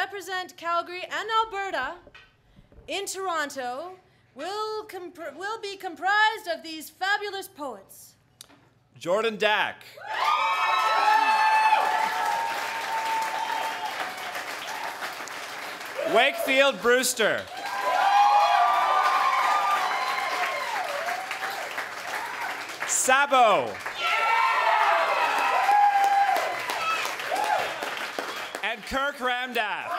represent Calgary and Alberta in Toronto will be comprised of these fabulous poets. Jordan Dack. Wakefield Brewster. Sabo. And Kirk Ramdath.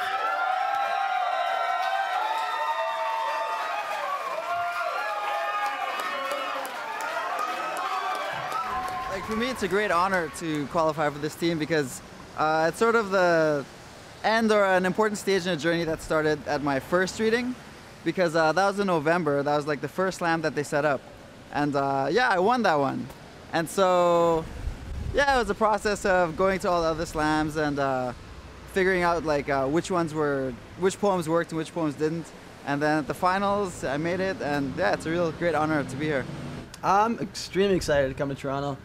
Like for me, it's a great honor to qualify for this team because it's sort of the end or an important stage in a journey that started at my first reading, because that was in November. That was like the first slam that they set up, and yeah, I won that one. And so yeah, it was a process of going to all the other slams and figuring out like which poems worked and which poems didn't. And then at the finals, I made it, and yeah, it's a real great honor to be here. I'm extremely excited to come to Toronto,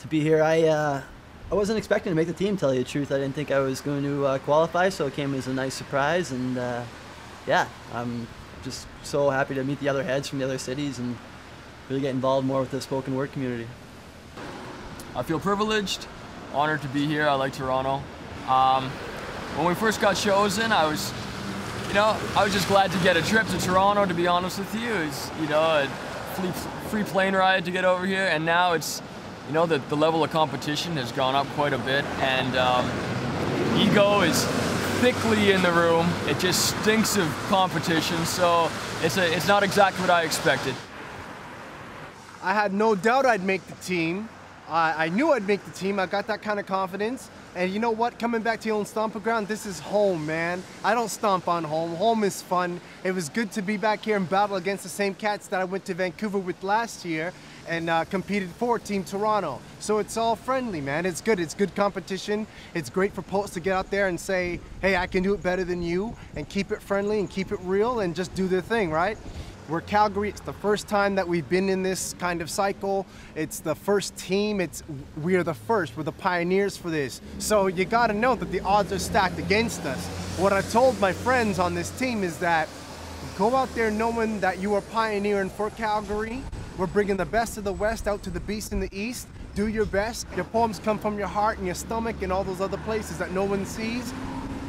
to be here. I wasn't expecting to make the team, to tell you the truth. I didn't think I was going to qualify, so it came as a nice surprise. And yeah, I'm just so happy to meet the other heads from the other cities and really get involved more with the spoken word community. I feel privileged, honored to be here. I like Toronto. When we first got chosen, I was just glad to get a trip to Toronto, to be honest with you. It's, a free plane ride to get over here, and now it's, the level of competition has gone up quite a bit, and ego is thickly in the room. It just stinks of competition, so it's not exactly what I expected. I had no doubt I'd make the team. I knew I'd make the team. I got that kind of confidence. And you know what? Coming back to your own stomping ground, this is home, man. I don't stomp on home. Home is fun. It was good to be back here and battle against the same cats that I went to Vancouver with last year and competed for Team Toronto. So it's all friendly, man. It's good. It's good competition. It's great for poets to get out there and say, hey, I can do it better than you, and keep it friendly and keep it real and just do their thing, right? We're Calgary. It's the first time that we've been in this kind of cycle. It's the first team. We are the first. We're the pioneers for this. So you got to know that the odds are stacked against us. What I told my friends on this team is that go out there knowing that you are pioneering for Calgary. We're bringing the best of the West out to the beast in the East. Do your best. Your poems come from your heart and your stomach and all those other places that no one sees.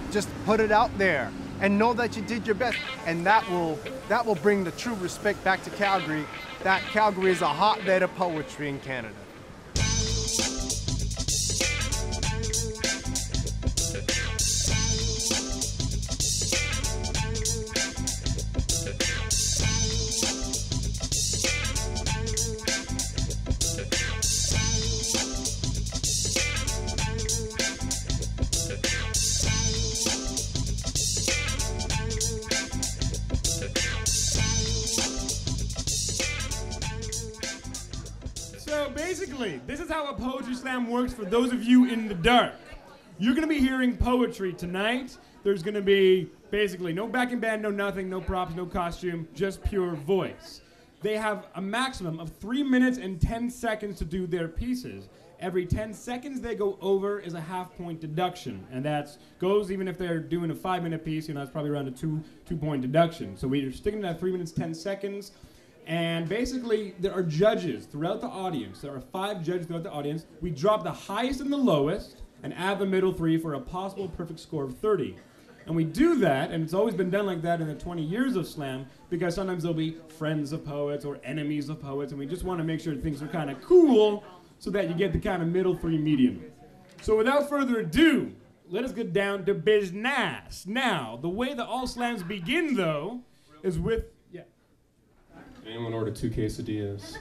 Just put it out there and know that you did your best, and that will bring the true respect back to Calgary, that Calgary is a hotbed of poetry in Canada. Basically, this is how a poetry slam works for those of you in the dark. You're going to be hearing poetry tonight. There's going to be basically no backing band, no nothing, no props, no costume, just pure voice. They have a maximum of 3 minutes and 10 seconds to do their pieces. Every 10 seconds they go over is a half-point deduction, and that goes even if they're doing a 5-minute piece, that's probably around a two-point deduction. So we're sticking to that 3 minutes, 10 seconds. And basically, there are judges throughout the audience. There are 5 judges throughout the audience. We drop the highest and the lowest and add the middle 3 for a possible perfect score of 30. And we do that, and it's always been done like that in the 20 years of slam, because sometimes there'll be friends of poets or enemies of poets, and we just want to make sure things are kind of cool so that you get the kind of middle 3 medium. So without further ado, let us get down to business. Now, the way that all slams begin, though, is with... Anyone order 2 quesadillas?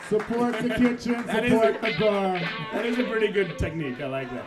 Support the kitchen, support the bar. That is a pretty good technique. I like that.